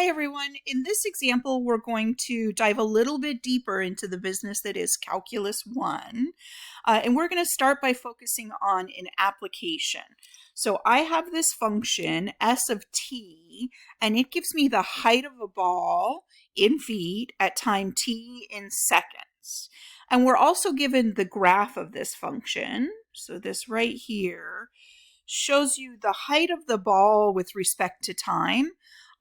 Hi everyone. In this example, we're going to dive a little bit deeper into the business that is Calculus 1. And we're going to start by focusing on an application. So I have this function, s of t, and it gives me the height of a ball in feet at time t in seconds. And we're also given the graph of this function. So this right here shows you the height of the ball with respect to time.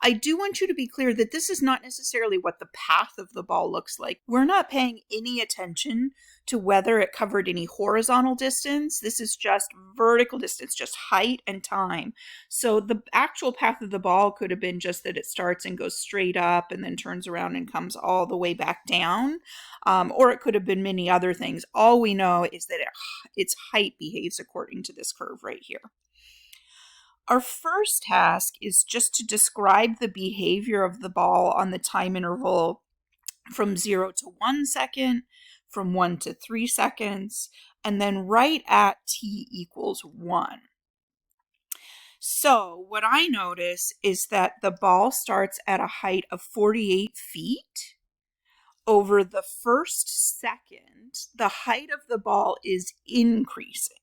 I do want you to be clear that this is not necessarily what the path of the ball looks like. We're not paying any attention to whether it covered any horizontal distance. This is just vertical distance, just height and time. So the actual path of the ball could have been just that it starts and goes straight up and then turns around and comes all the way back down. Or it could have been many other things. All we know is that its height behaves according to this curve right here. Our first task is just to describe the behavior of the ball on the time interval from 0 to 1 second, from 1 to 3 seconds, and then right at t equals 1. So what I notice is that the ball starts at a height of 48 feet. Over the first second, the height of the ball is increasing.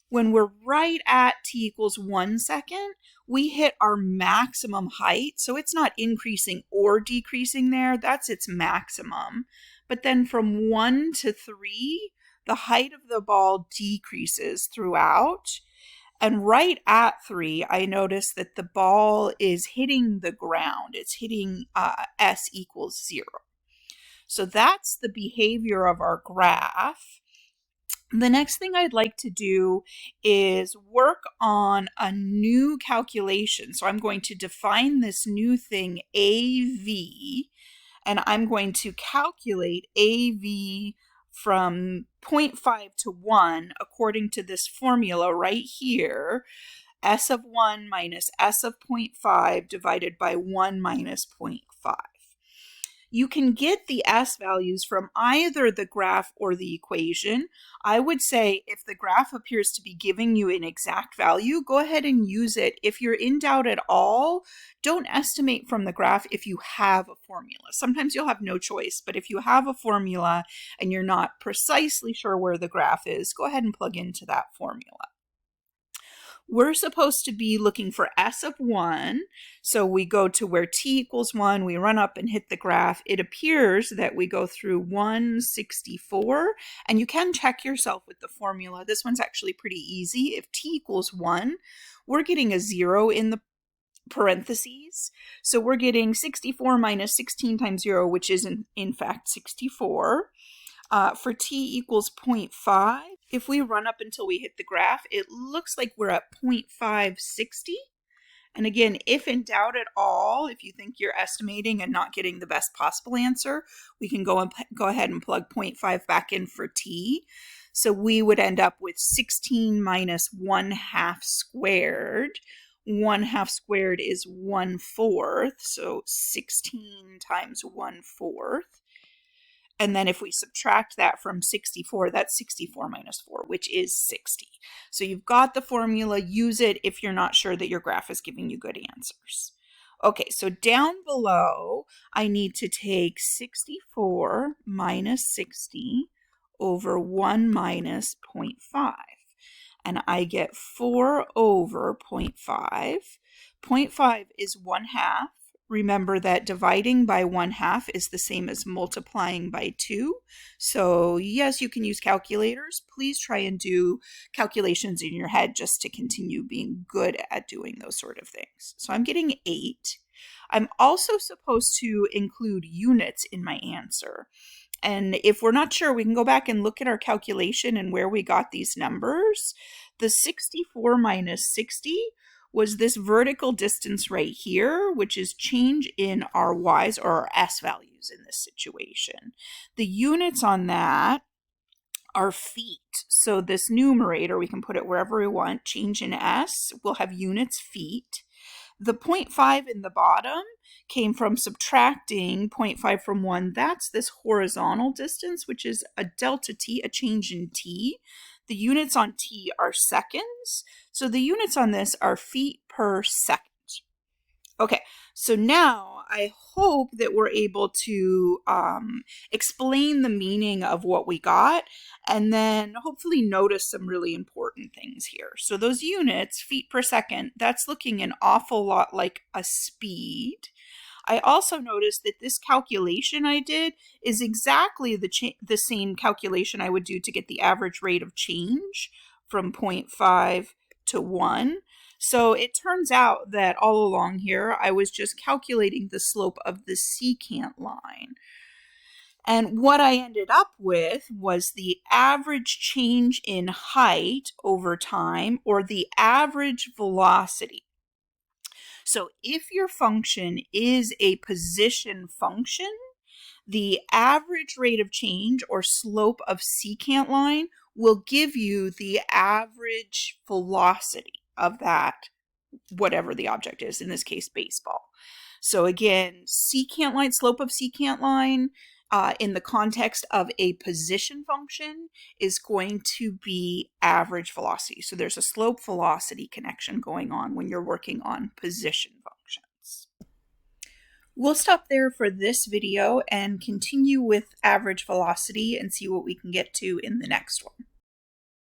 When we're right at t equals 1 second, we hit our maximum height. So it's not increasing or decreasing there. That's its maximum. But then from 1 to 3, the height of the ball decreases throughout. And right at 3, I notice that the ball is hitting the ground. It's hitting s equals 0. So that's the behavior of our graph. The next thing I'd like to do is work on a new calculation. So I'm going to define this new thing, AV, and I'm going to calculate AV from 0.5 to 1 according to this formula right here, s of 1 minus s of 0.5 divided by 1 minus 0.5. You can get the s values from either the graph or the equation. I would say if the graph appears to be giving you an exact value, go ahead and use it. If you're in doubt at all, don't estimate from the graph if you have a formula. Sometimes you'll have no choice, but if you have a formula and you're not precisely sure where the graph is, go ahead and plug into that formula. We're supposed to be looking for s of 1, so we go to where t equals 1, we run up and hit the graph. It appears that we go through 164, and you can check yourself with the formula. This one's actually pretty easy. If t equals 1, we're getting a 0 in the parentheses, so we're getting 64 minus 16 times 0, which is in fact 64. For t equals 0.5, if we run up until we hit the graph, it looks like we're at 0.560. And again, if in doubt at all, if you think you're estimating and not getting the best possible answer, we can go ahead and plug 0.5 back in for t. So we would end up with 16 minus 1/2 squared. 1/2 squared is 1/4, so 16 times 1/4. And then if we subtract that from 64, that's 64 minus 4, which is 60. So you've got the formula. Use it if you're not sure that your graph is giving you good answers. Okay, so down below, I need to take 64 minus 60 over 1 minus 0.5. And I get 4 over 0.5. 0.5 is 1/2. Remember that dividing by 1/2 is the same as multiplying by 2. So yes, you can use calculators. Please try and do calculations in your head just to continue being good at doing those sort of things. So I'm getting 8. I'm also supposed to include units in my answer. And if we're not sure, we can go back and look at our calculation and where we got these numbers. The 64 minus 60 was this vertical distance right here, which is change in our y's or our s values in this situation. The units on that are feet. So this numerator, we can put it wherever we want. Change in s, we'll have units feet. The 0.5 in the bottom came from subtracting 0.5 from 1. That's this horizontal distance, which is a delta t, a change in t. The units on t are seconds. So the units on this are feet per second. Okay, so now I hope that we're able to explain the meaning of what we got and then hopefully notice some really important things here. So those units, feet per second, that's looking an awful lot like a speed. I also noticed that this calculation I did is exactly the same calculation I would do to get the average rate of change from 0.5 to 1. So it turns out that all along here, I was just calculating the slope of the secant line. And what I ended up with was the average change in height over time, or the average velocity. So if your function is a position function, the average rate of change or slope of secant line will give you the average velocity of that, whatever the object is, in this case, baseball. So again, secant line, slope of secant line, in the context of a position function is going to be average velocity. So there's a slope velocity connection going on when you're working on position functions. We'll stop there for this video and continue with average velocity and see what we can get to in the next one.